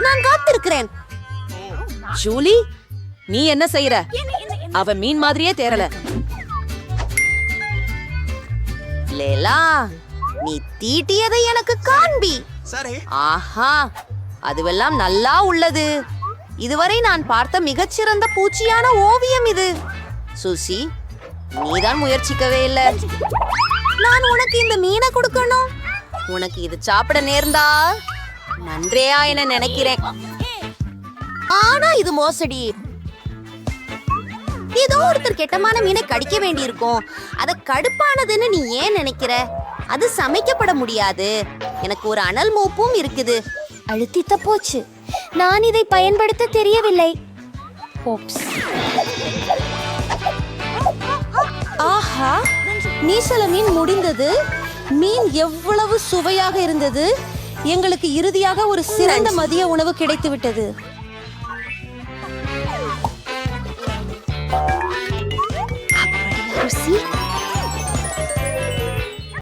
நான் காத்திருக்கிறேன். ஜூலி, நீ என்ன செய்யற? அவ மீன் மாதிரியே தேரல. லேலா, நீ தீட்டியதை எனக்கு காண்பி. ஆஹா, அதுவெல்லாம் நல்லா உள்ளது. இதுவரை நான் பார்த்த மிகச்சிறந்த பூச்சியான ஓவியம் இது. சுசி, நீதான் முயற்சிக்கவே இல்லை. நான் உனக்கு இந்த மீனை கொடுக்கணும். உனக்கு இது சாப்பிட நேர்ந்தா நன்றியா என நினைக்கிறேன். ஆனா இது மோசடி. ஏதோ ஒருத்தர் கெட்டமான மீனை கடிக்க வேண்டியிருக்கும். அத கடுப்பானதுன்னு நீ ஏன் நினைக்கிற? அது சமைக்கப்பட முடியாது. எனக்கு ஒரு அனல் மூப்பும் இருக்குது. அழுத்தித்த போச்சு. நான் இதை பயன்படுத்த தெரியவில்லை. ஆஹா, நீசல மீன் முடிந்தது. மீன் எவ்வளவு சுவையாக இருந்தது. எங்களுக்கு இறுதியாக ஒரு சிறந்த மதிய உணவு கிடைத்து விட்டது. ருசி